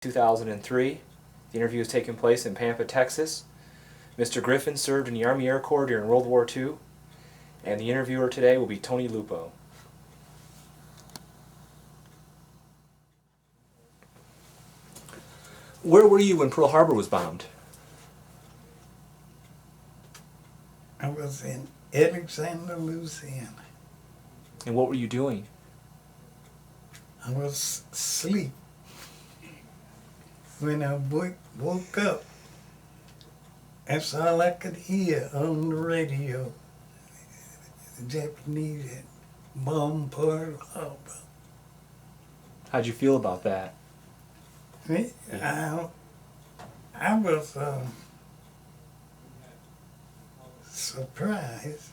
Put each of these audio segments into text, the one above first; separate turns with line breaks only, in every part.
2003. The interview is taking place in Pampa, Texas. Mr. Griffin served in the Army Air Corps during World War II, and the interviewer today will be Tony Lupo. Where were you when Pearl Harbor was bombed?
I was in Alexander, Louisiana.
And what were you doing?
I was asleep. When I woke up, that's all I could hear on the radio. The Japanese had bombed Pearl Harbor.
How'd you feel about that?
I was surprised,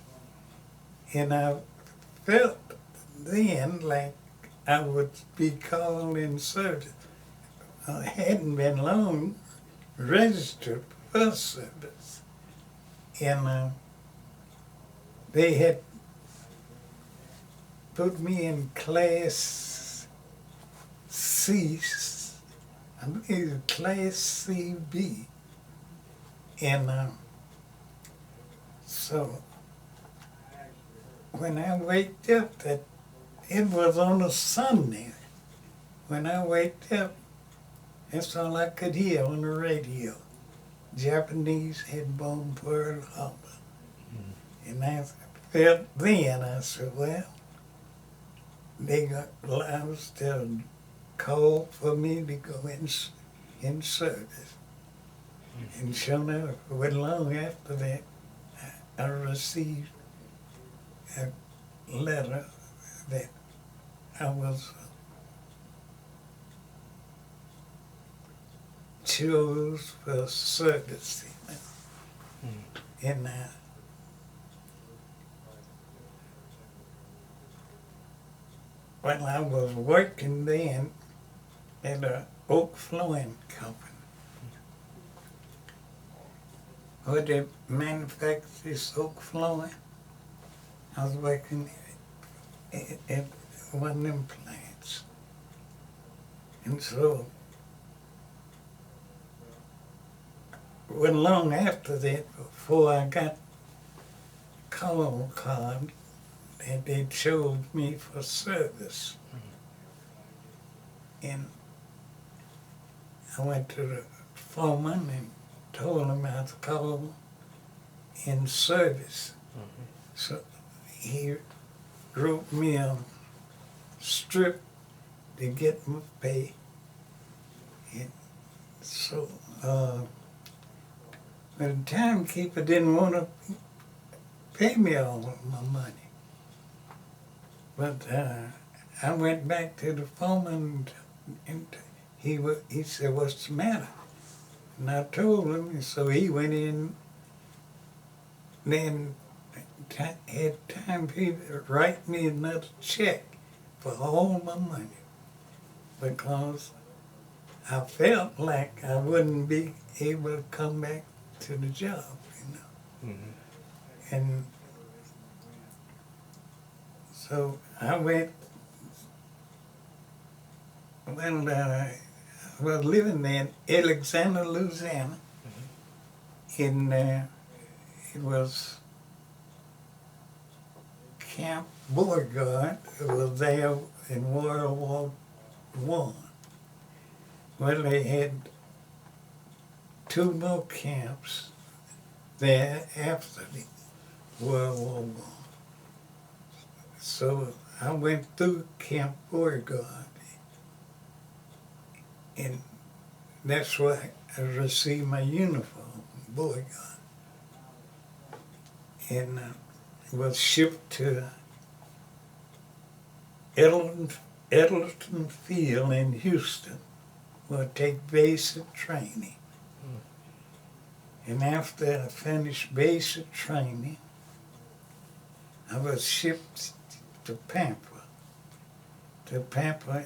and I felt then like I would be called in service. I hadn't been long registered for service, and they had put me in class C, I believe class CB, and so when I waked up, it was on a Sunday. When I waked up, that's all I could hear on the radio. Japanese had bombed Pearl Harbor. And I felt then, I said, well, they got allowed to call for me to go in service. And sure enough, it wasn't long after that, I received a letter that I was chose for service. And well, I was working then at a oak flooring company, where they manufactured this oak flooring. I was working at one of them plants. And so, it wasn't long after that before I got a call card that they chose me for service. And I went to the foreman and told him I was called in service. So he wrote me a strip to get my pay. And so the timekeeper didn't want to pay me all of my money. But I went back to the foreman and he said, what's the matter? And I told him, so he went in, then had time to write me another check for all my money, because I felt like I wouldn't be able to come back to the job, you know. And so I went, well, I was living there in Alexander, Louisiana, and it was Camp Beauregard. It was there in World War I. Well, they had two more camps there after the World War I. So I went through Camp Beauregard, and that's where I received my uniform, Beauregard. And was shipped to Edelton Field in Houston, where I take basic training. And after I finished basic training, I was shipped to Pampa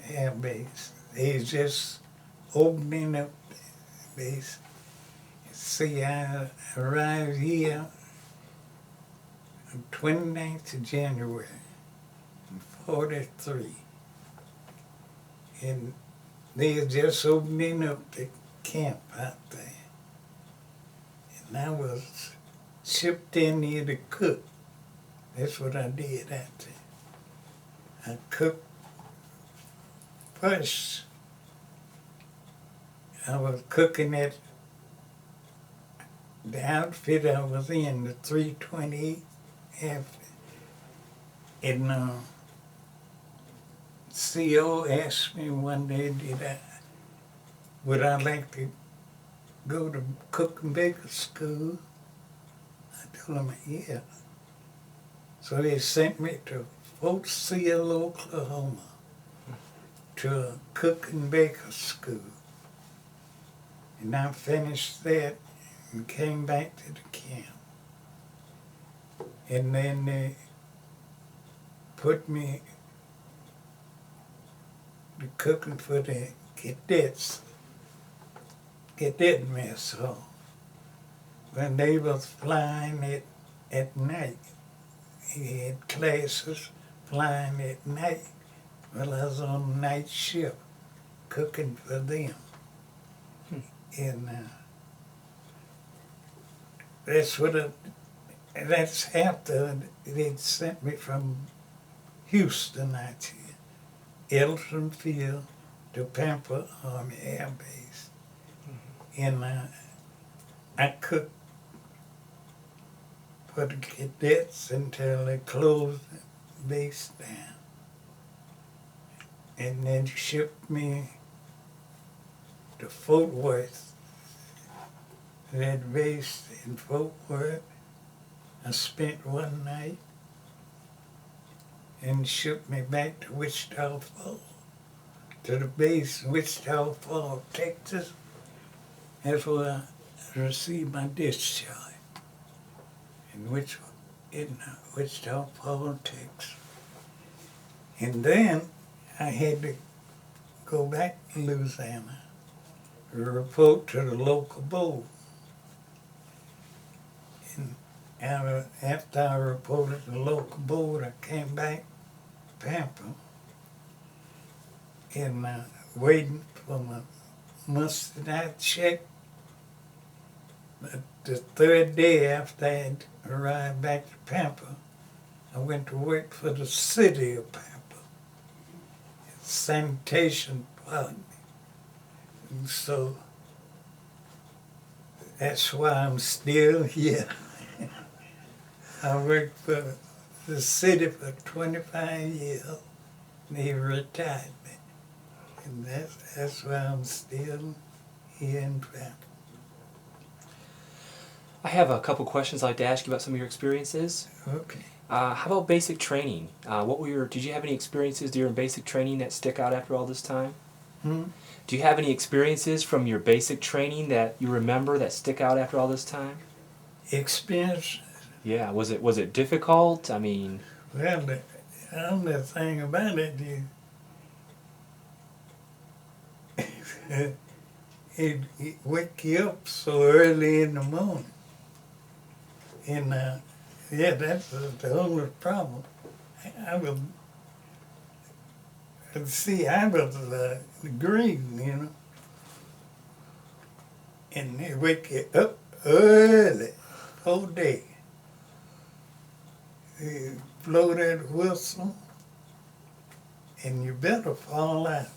Air Base. They just opening up the base. See, I arrived here on 29th of January, 1943. And they were just opening up the camp out there. And I was shipped in here to cook. That's what I did out there. I cooked first. I was cooking at the outfit I was in, the 328 outfit. And CO asked me one day, would I like to go to cook and baker school? I told him, yeah. So they sent me to Fort Sill, Oklahoma, to a cook and baker school. And I finished that and came back to the camp. And then they put me to cooking for the cadets, cadet mess hall. When they was flying at night, he had classes flying at night. Well, I was on night shift cooking for them. And that's after they'd sent me from Houston out here, Elton Field to Pampa Army Air Base. And I cooked for the cadets until they closed the base down. And then shipped me to Fort Worth. That base in Fort Worth, I spent one night and shipped me back to Wichita Falls, to the base in Wichita Falls, Texas. That's where I received my discharge, in Wichita Falls, Texas. And then I had to go back to Louisiana to report to the local board. And after I reported to the local board, I came back to Pampa and waiting for my mustard out check. But the third day after I had arrived back to Pampa, I went to work for the city of Pampa, sanitation department. And so that's why I'm still here. I worked for the city for 25 years. They retired me. And that's why I'm still here in Pampa.
I have a couple questions I'd like to ask you about some of your experiences.
Okay.
How about basic training? Did you have any experiences during basic training that stick out after all this time? Do you have any experiences from your basic training that you remember that stick out after all this time?
Experience?
Yeah. Was it difficult? I mean...
Well, the only thing about it, it wake you up so early in the morning. And yeah, that's the only problem. I was green, you know. And they wake you up early, whole day. They blow that whistle, and you better fall out.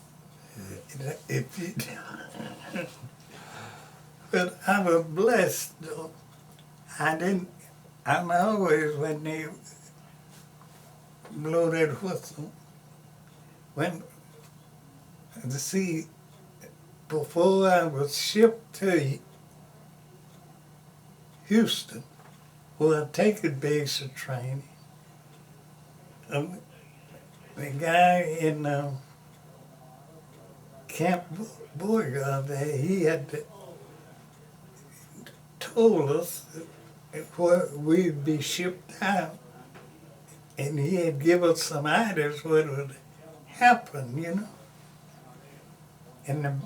If you But I was blessed, though. I'm always, when they blow that whistle, before I was shipped to Houston, where I take a basic training, the guy in Camp Beauregard there, he had told us where we'd be shipped out, and he had given us some ideas what would happen, you know. And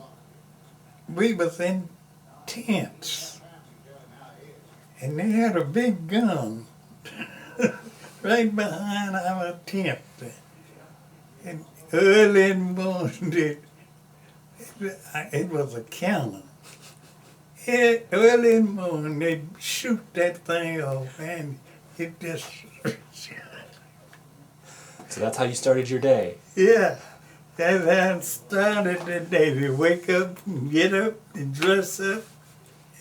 we was in tents, and they had a big gun right behind our tent. And early in the morning, It was a cannon. Early in the morning, they'd shoot that thing off, and it just...
So that's how you started your day.
Yeah, that's how it started the day. They wake up, and get up, and dress up,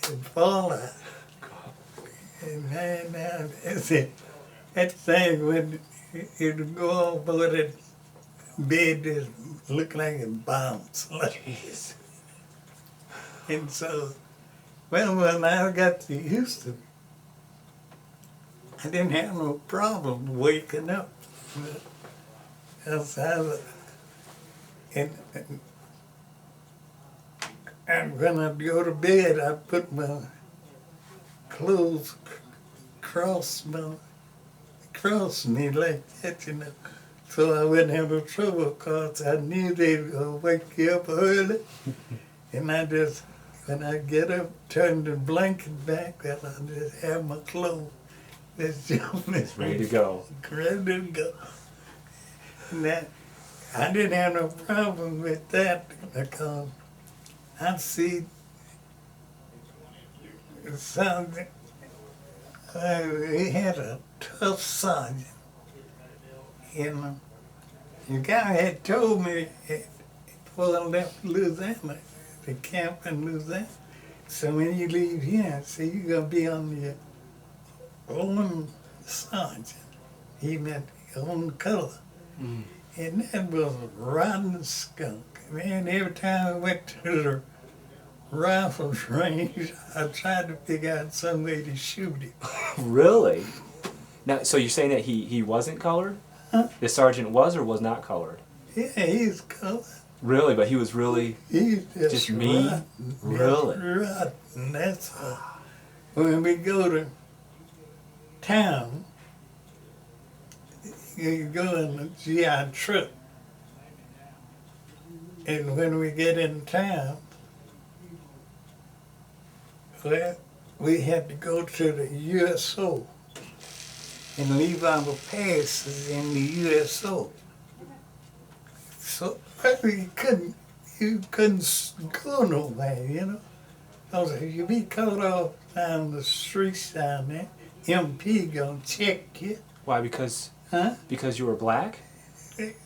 and fall out. And man, that's it. That thing, when it would go off, but the bed just looked like it bounced.
Jeez.
And so, well, when I got to Houston, I didn't have no problem waking up. And when I'd go to bed, I'd put my clothes across me like that, you know, so I wouldn't have no trouble, because I knew they'd wake you up early. And I just, when I get up, turn the blanket back, and I just have my clothes. It's
Ready to go.
Ready to go. And that, I didn't have no problem with that, because I see something. We had a tough sergeant. And the guy had told me before I left Louisiana, the camp in Louisiana, so when you leave here, see, you're going to be on your own sergeant. He meant your own color.
Mm.
And that was a rotten skunk. Man, every time I went to the rifles range, I tried to figure out some way to shoot him.
Really? Now, so you're saying that he wasn't colored?
Huh?
The sergeant was or was not colored?
Yeah, he's colored.
Really? But he was really
He's
just mean?
rotten.
Really?
Just rotten. That's when we go to town, you go in the GI truck. And when we get in town, well, we had to go to the USO and leave our passes in the USO. So you couldn't go nowhere, you know. Because if you be caught off down the streets down there, MP gonna check you.
Why? Because
Huh?
because you were black?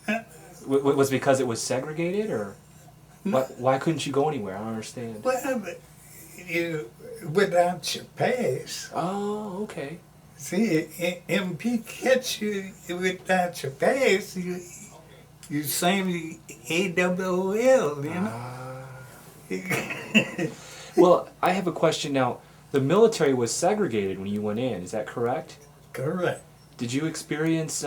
Uh,
Was it because it was segregated, or why couldn't you go anywhere? I don't understand.
Well, you, without your pass,
Oh, okay.
see, MP catch you without your pass, you same AWOL, you know.
Well, I have a question now. The military was segregated when you went in. Is that correct?
Correct.
Did you experience,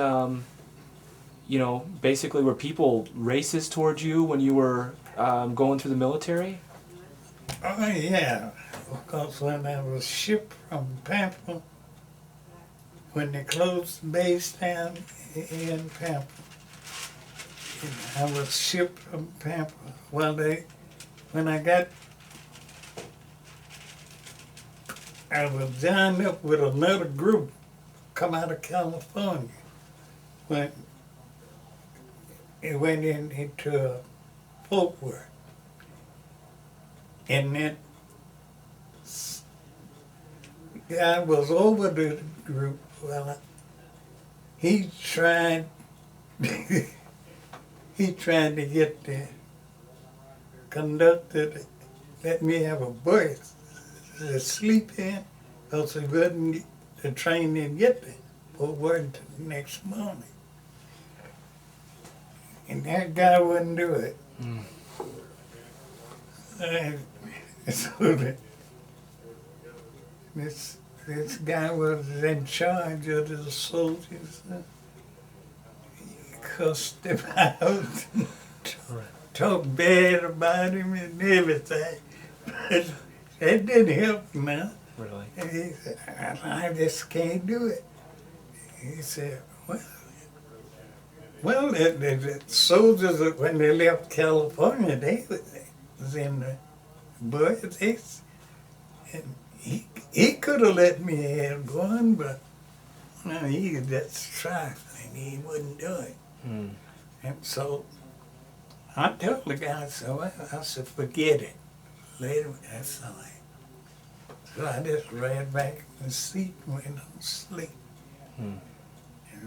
basically were people racist towards you when you were going through the military?
Oh, yeah. Because when I was shipped from Pampa, when they closed the base down in Pampa, I was shipped from Pampa. Well, when I was joined up with another group come out of California. When it went into Fort Worth. And that guy was over the group. Well, he tried to get the conductor to let me have a berth to sleep in, because the train didn't get there Fort Worth until the next morning. And that guy wouldn't do it.
Mm.
So this guy was in charge of the soldiers. He cussed him out, talked bad about him and everything. But that didn't help him now.
Really?
And he said, I just can't do it. He said, well, the soldiers, when they left California, they was in the berth. And he could have let me have one, but no, he was just trifling. He wouldn't do it.
Mm.
And so I told the guy, so I said, forget it. Later, that's all right. So I just ran back in the seat and went on sleep. And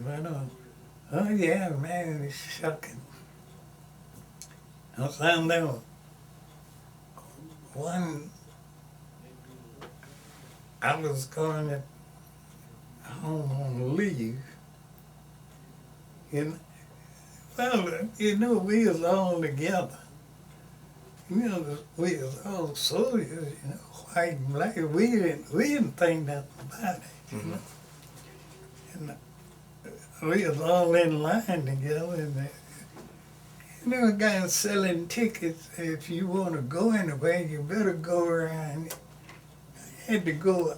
went on. Oh yeah, man, it's shocking. I found out one, I was going home on leave, and well, you know, we was all together. You know, we was all soldiers, you know, white and black. We didn't think nothing about it, you know. And we was all in line together, and you know, a guy selling tickets. If you want to go anywhere, you better go around. I had to go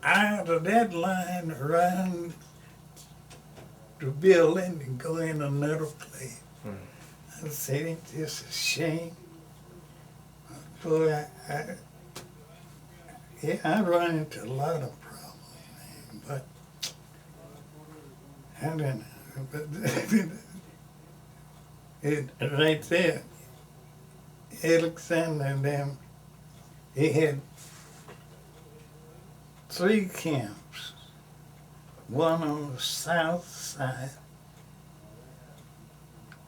out of that line around the building and go in another place. I said, it's just a shame. So I run into a lot of problems, man, but I don't know. It, right there, Alexander and them, he had 3 camps, one on the south side,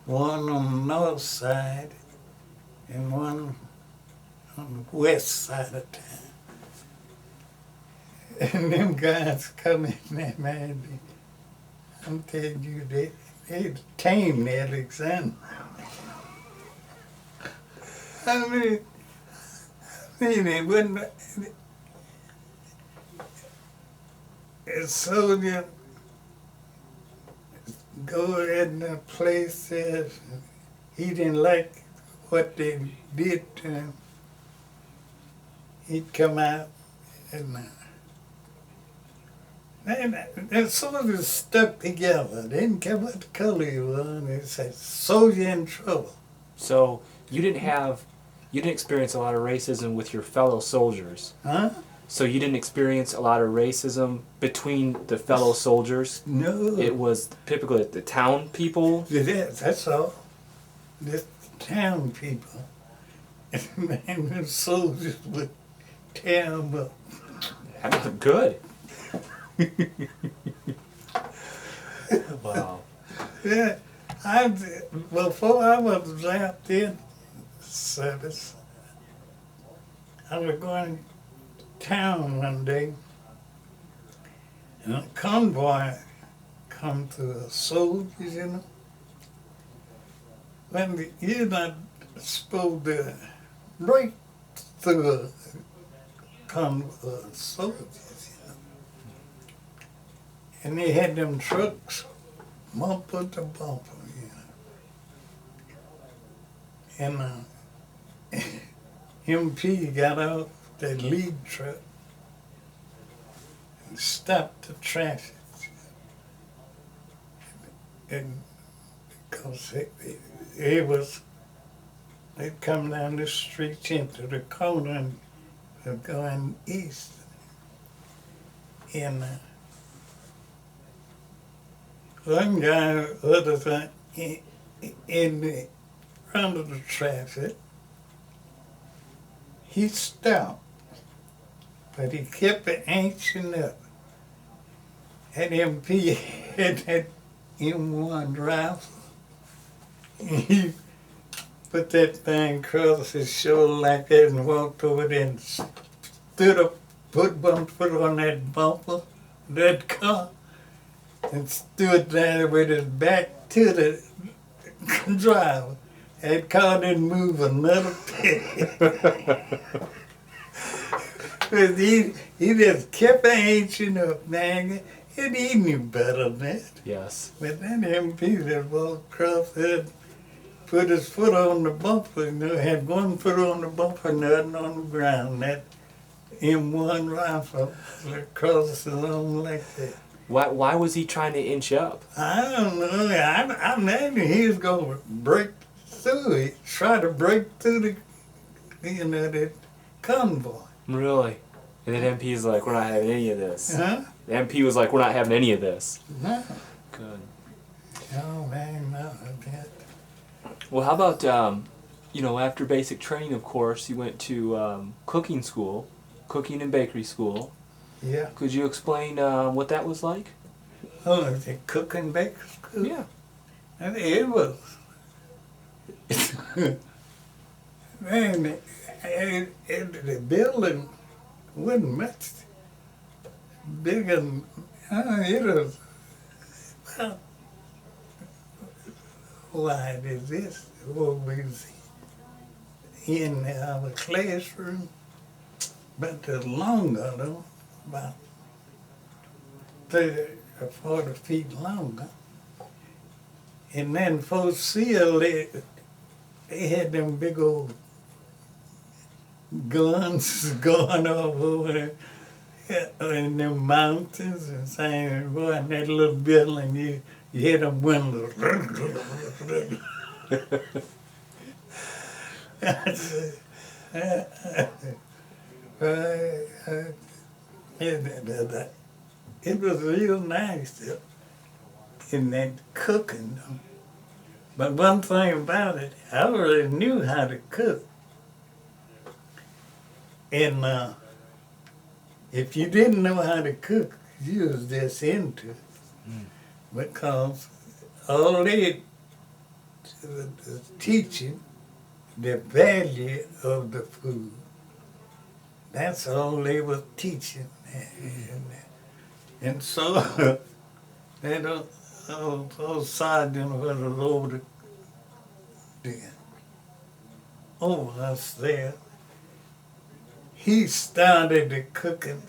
one on the north side, and one on the west side of town. And them guys come in there, man, I'm telling you, they tamed Alexander. I mean, it wouldn't. A soldier go in a place that he didn't like what they did to him. He'd come out and the soldiers stuck together. They didn't care what the color you were. They said, soldier in trouble.
So you didn't experience a lot of racism with your fellow soldiers.
Huh?
So you didn't experience a lot of racism between the fellow soldiers?
No.
It was typically the town people?
That's all. The town people. And the soldiers would tear them up.
Good. Wow.
Yeah, before I was wrapped in service, I was going to town one day, and a convoy come to the soldiers, you know. When you're not supposed to break through a convoy of soldiers, you know. And they had them trucks bumper to bumper, you know. And MP got out the lead truck and stopped the traffic. And because they'd come down the street into the corner and going east. And one guy, other than in the front of the traffic, he stopped, but he kept inching up. And MP had that M1 rifle. He put that thing across his shoulder like that and walked over there and stood up, put one foot on that bumper, that car, and stood there with his back to the driver. That car didn't move another bit. But he just kept inching up, man. And he knew better than that.
Yes.
But then MP just walked across there, put his foot on the bumper, and had one foot on the bumper, nothing on the ground. That M1 rifle across the lawn like that.
Why was he trying to inch up?
I don't know. I imagine he was going to break through it, try to break through the convoy.
Really? And then MP's like, we're not having any of this.
Huh?
The MP was like, we're not having any of this.
No.
Good.
Oh, man, no, that.
Well, how about after basic training, of course, you went to cooking school, cooking and bakery school.
Yeah.
Could you explain what that was like?
Oh, the cooking baker school?
Yeah.
And it was, man, the building wasn't much bigger than, it was about wide as this, what we was in our classroom, but the longer though, about 30 or 40 feet longer. And then for seal, they had them big old guns going off over there in the mountains and saying, boy, in that little building, you hear them windows. It was real nice in that cooking. But one thing about it, I already knew how to cook. And if you didn't know how to cook, you was just into it. Because all they was teaching the value of the food. That's all they were teaching. And so, those sergeant was over us there. He started the cooking.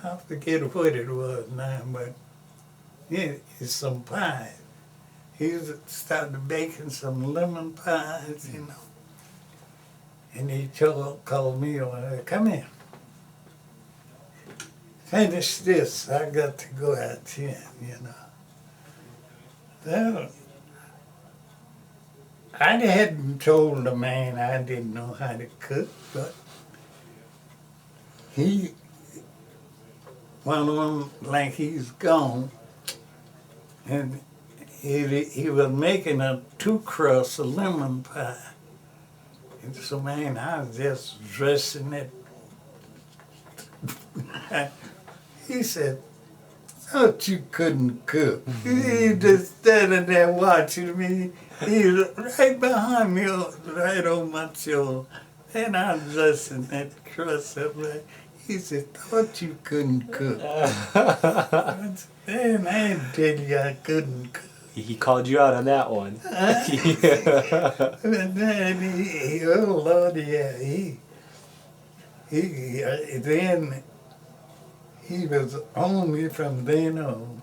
I forget what it was now, but it's some pie. He started baking some lemon pies, And he called me over, come here. Finish this, I got to go out here, Well, I hadn't told the man I didn't know how to cook, but he went on like he's gone, and he was making a 2-crust lemon pie. And so, man, I was just dressing it. He said, thought you couldn't cook. He just standing there watching me. He was right behind me, right on my shoulder. And I was dressing that crust up there. He said, thought you couldn't cook. And I didn't tell you I couldn't cook.
He called you out on that one.
But then oh Lord, yeah, then he was on me from then on.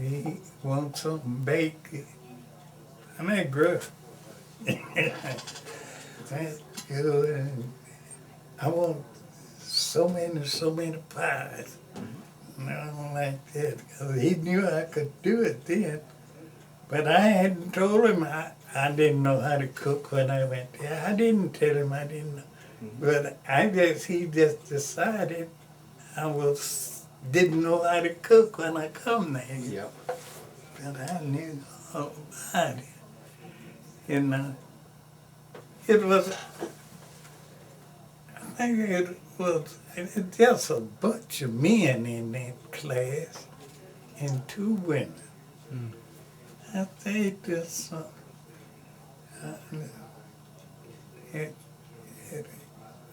He wants something baked. And that grew. That's good. I want so many pies. And I don't like that. 'Cause he knew I could do it then. But I hadn't told him I didn't know how to cook when I went there. I didn't tell him I didn't know. But he just decided didn't know how to cook when I come there.
Yep.
But I knew all about it. And it was, I think it was just a bunch of men in that class and 2 women. I think this,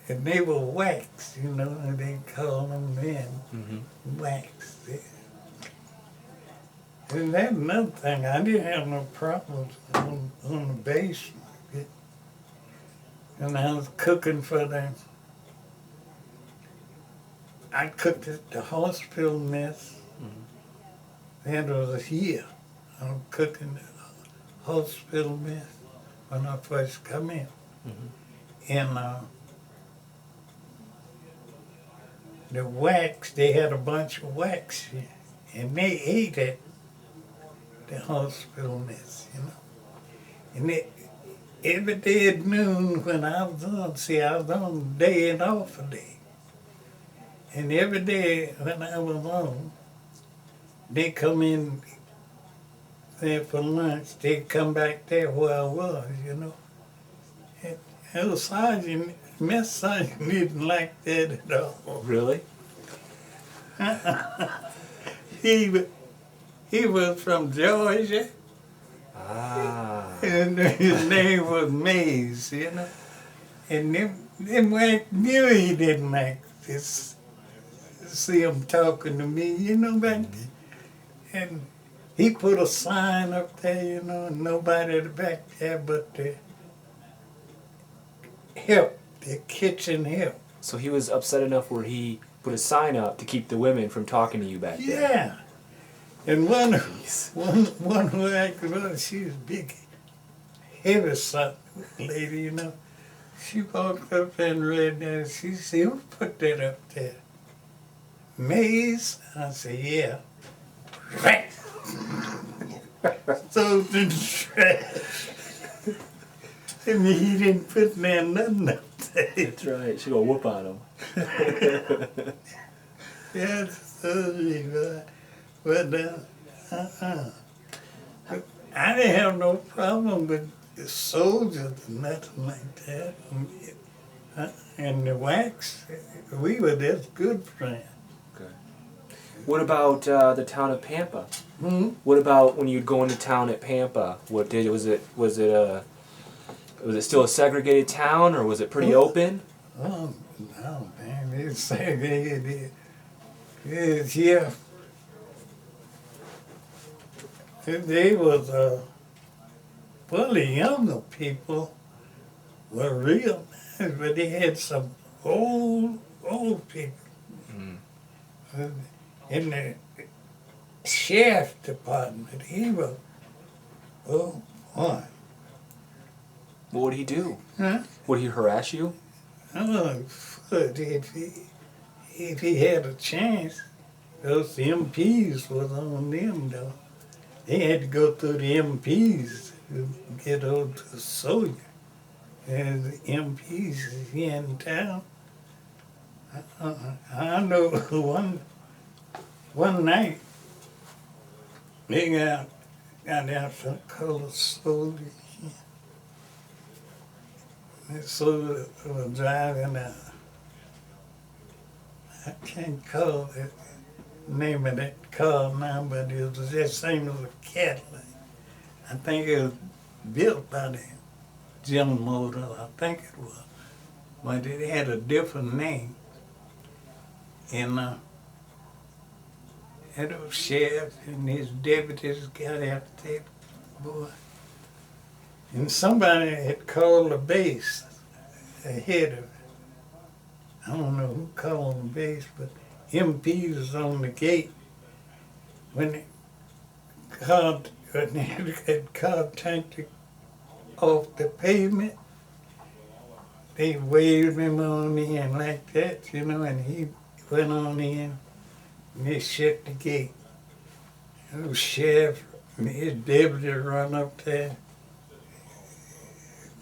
and they were wax, they call them men, wax. And that's another thing, I didn't have no problems on the base market. And I was cooking for them. I cooked at the hospital mess. That was a year. I was cooking at the hospital mess when I first come in. And the wax, they had a bunch of wax here. And they ate at the hospital mess, And every day at noon when I was I was on day and off a day. And every day when I was on, they come in there for lunch. They'd come back there where I was, you know. And the sergeant, mess sergeant didn't like that at all.
Really?
He was from Georgia,
Ah.
and his name was Mays, you know. And them white knew he didn't like this. See him talking to me, you know, back then. And he put a sign up there, you know, and nobody back there but the help, the kitchen help.
So he was upset enough where he put a sign up to keep the women from talking to you back then.
Yeah. And one white girl, she was big, heavy something lady, you know. She walked up and read that. She said, "Who put that up there? Mays?" I said, "Yeah." Right. So the trash. And he didn't put nothing up there.
That's right. She gonna whoop on him.
Yeah, so but I didn't have no problem with the soldiers or nothing like that. And the wax, we were just good friends.
Okay. What about the town of Pampa?
Hmm?
What about when you'd go into town at Pampa? Was it still a segregated town, or was it pretty open?
Oh, no, man, it's segregated. It's, yeah. They was, well, the younger people were real nice, but they had some old people. In the sheriff department, he was, oh, boy.
What would he do?
Huh?
Would he harass you?
Oh, but if he had a chance, those MPs was on them, though. They had to go through the MPs to get over to the soldier. And the MPs here in town, I know one night they got out some colored soldier. The soldier was driving I can't call it the name of that car now, but it was just same as a Cadillac. I think it was built by the General Motors, I think it was. But it had a different name. And the sheriff and his deputies got out there, boy. And somebody had called the base ahead of it. I don't know who called the base, but MP was on the gate. When the car turned off the pavement, they waved him on in like that, you know, and he went on in, and they shut the gate. And the sheriff and his deputy run up there.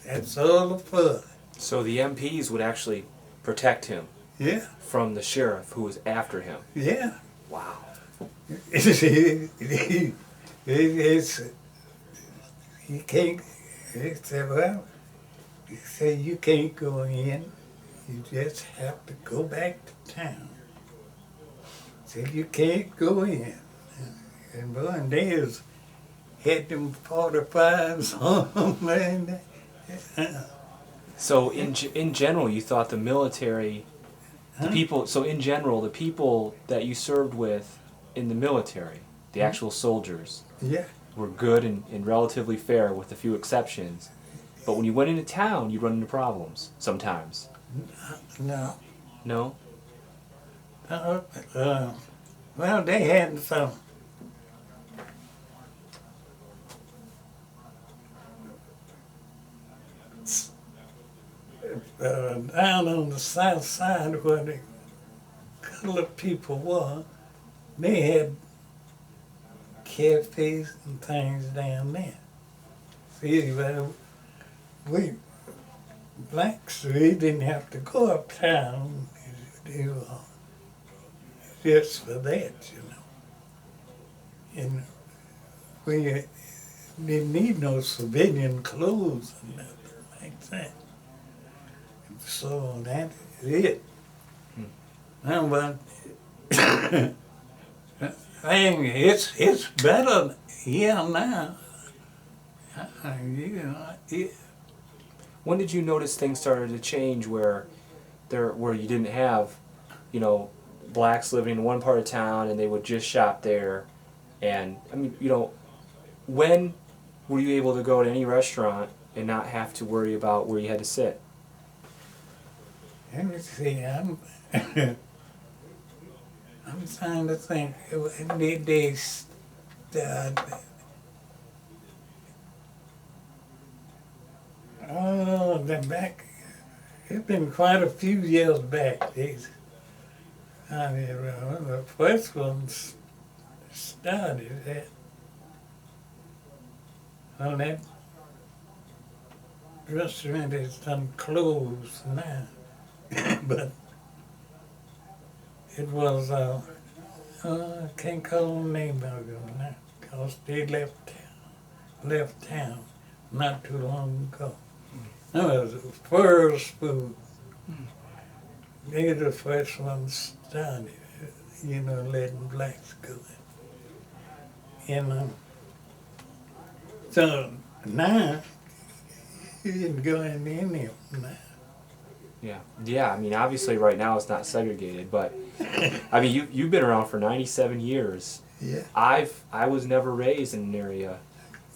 That's all the fun.
So the MPs would actually protect him
Yeah,
from the sheriff who was after him.
yeah.
Wow.
It's, you can't, he said, well, he said, you can't go in, you just have to go back to town. He said, you can't go in. And boy, and they had them 45s on them, man.
So in general, you thought the military, the people that you served with in the military, the actual soldiers,
Yeah.
were good and relatively fair with a few exceptions. But when you went into town, you'd run into problems sometimes.
No.
No?
Well, they had some. Down on the south side where the colored people were, they had cafes and things down there. See, well, we blacks, we didn't have to go uptown. They were just for that, you know. And we didn't need no civilian clothes and nothing like that. So that's it. Now, but it's better here now. You know,
When did you notice things started to change where you didn't have, blacks living in one part of town and they would just shop there? And I mean, when were you able to go to any restaurant and not have to worry about where you had to sit?
let me see. I'm trying to think. They're back. It's been quite a few years back. The first ones started at, well, that restaurant is done closed now. But it was, I can't call the name of them now, because they left town not too long ago. No, it was Furs Food. They were the first ones started, letting blacks go in. So now, you can go in any of them now.
Yeah. I mean, obviously, right now it's not segregated, but I mean, you've been around for 97 years.
Yeah.
I was never raised in an area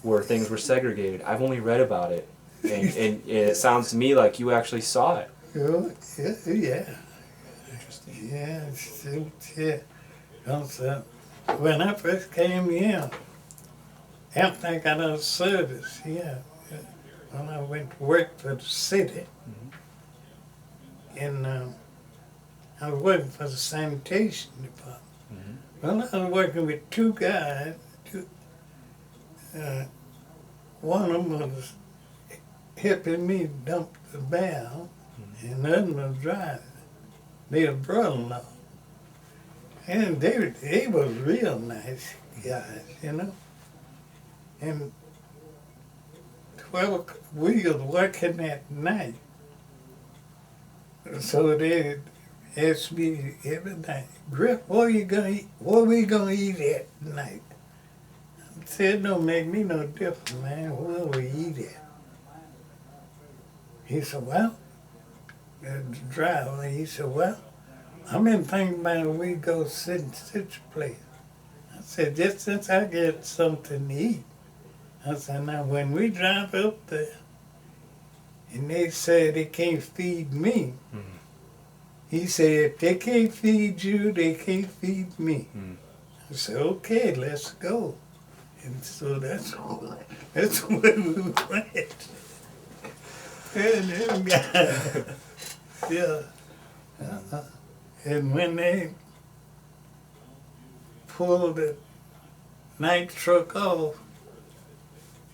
where things were segregated. I've only read about it, and it sounds to me like you actually saw it.
Oh, yeah.
Interesting.
Yeah. Also, when I first came here, after I got out of service, when I went to work for the city, and I was working for the sanitation department. Well, I was working with two guys. One of them was helping me dump the barrel, and the other one was driving. They were brother-in-law. And they was real nice guys, And we was working at night. So they asked me every night, Griff, what we gonna eat at night? I said, it don't make me no difference, man, where we eat at. He said, well, the driver, he said, well, I've been thinking about we go sit in such a place. I said, just since I get something to eat. I said, now when we drive up there, and they said they can't feed me, he said, if they can't feed you, they can't feed me. I said, okay, let's go. And so that's where we went. And them guys, yeah. And when they pulled the night truck off,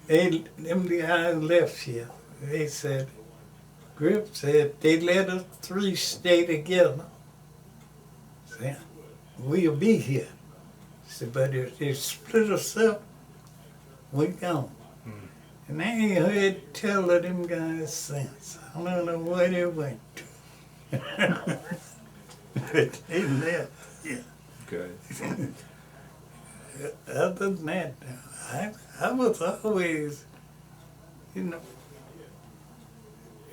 them guys left here. They said, Griff said, they let us three stay together. Said, we'll be here. Said, but if they split us up, we gone. And I ain't heard tell of them guys since. I don't know where they went to. But they left, yeah.
Good.
Other than that, I was always,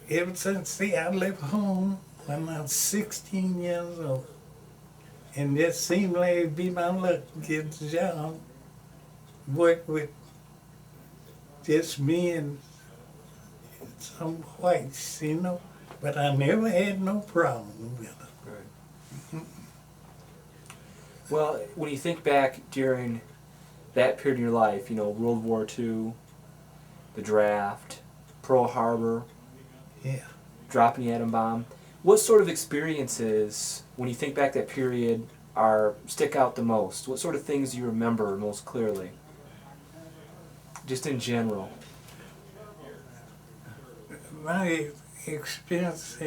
ever since, I left home when I was 16 years old. And it seemed like it'd be my luck to get a job, work with just me and some whites, But I never had no problem with them.
Good. Well, when you think back during that period in your life, World War II, the draft, Pearl Harbor, dropping the atom bomb, what sort of experiences, when you think back that period, stick out the most? What sort of things do you remember most clearly? Just in general.
My experience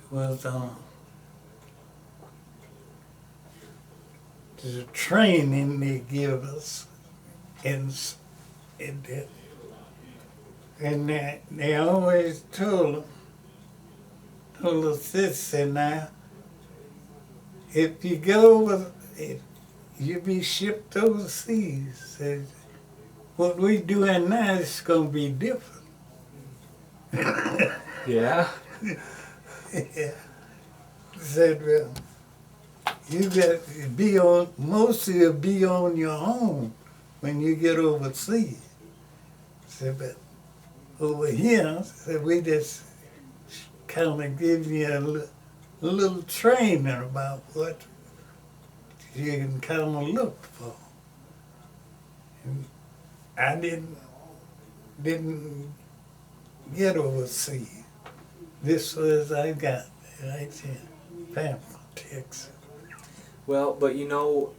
was the training they give us in that. And they always told us this, and now, if you go if you be shipped overseas, said, what we doing now is going to be different.
Yeah.
Yeah. Said, well, you got to be on, most of you be on your own when you get overseas. Said, but over here, said, we just kind of give you a little training about what you can kind of look for. And I didn't get overseas. This was I got right in Pampa, Texas.
Well, but you know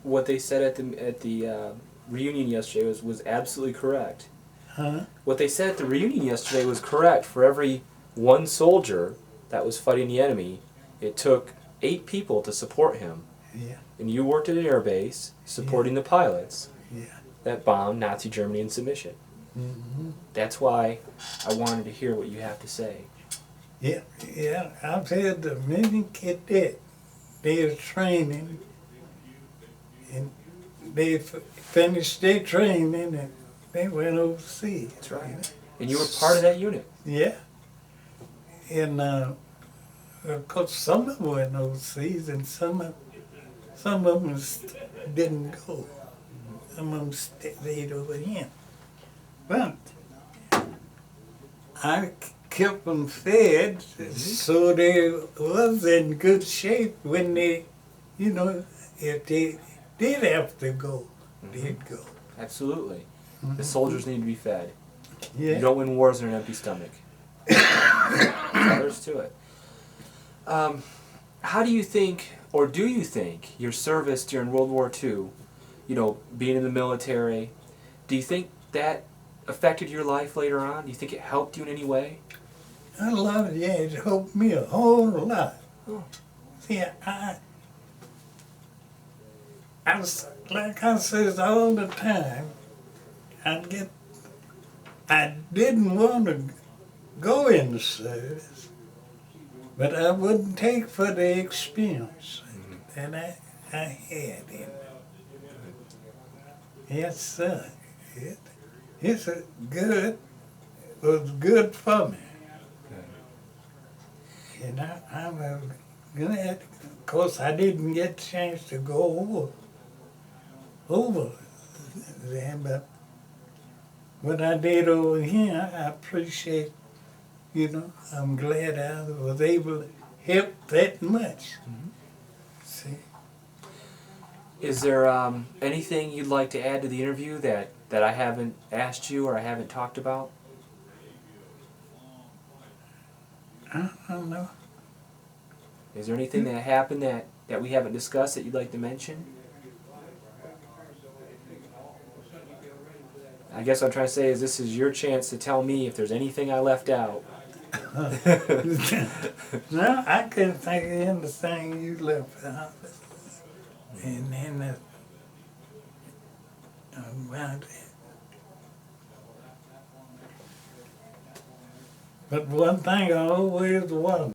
what they said at the reunion yesterday was absolutely correct.
Huh?
What they said at the reunion yesterday was correct. For every one soldier that was fighting the enemy, it took 8 people to support him.
Yeah.
And you worked at an air base supporting the pilots
Yeah.
that bombed Nazi Germany in submission.
Mm-hmm.
That's why I wanted to hear what you have to say.
Yeah, yeah. I've had the many cadet. They were training, and they finished their training, and they went overseas.
That's right. And you were part of that unit.
Yeah. And of course, some of them went overseas, and some of them didn't go. Some of them stayed over here. But I kept them fed, so they was in good shape when they, if they did have to go, they'd go.
Absolutely. The soldiers need to be fed.
Yeah.
You don't win wars on an empty stomach. There's to it. How do you think, or do you think, your service during World War II, being in the military, do you think that affected your life later on? Do you think it helped you in any way?
I love it. Yeah, it helped me a whole lot.
Oh.
See, I was, like I says all the time, I didn't want to go in the service, but I wouldn't take for the experience that I had in it. Yes, sir. It was good for me. And I'm glad. Of course, I didn't get a chance to go over there, but what I did over here, I appreciate, I'm glad I was able to help that much. See?
Is there anything you'd like to add to the interview that I haven't asked you or I haven't talked about?
I don't know.
Is there anything that happened that we haven't discussed that you'd like to mention? I guess what I'm trying to say is this is your chance to tell me if there's anything I left out.
No, I couldn't think of anything you left out. And then about it. But one thing I always wondered.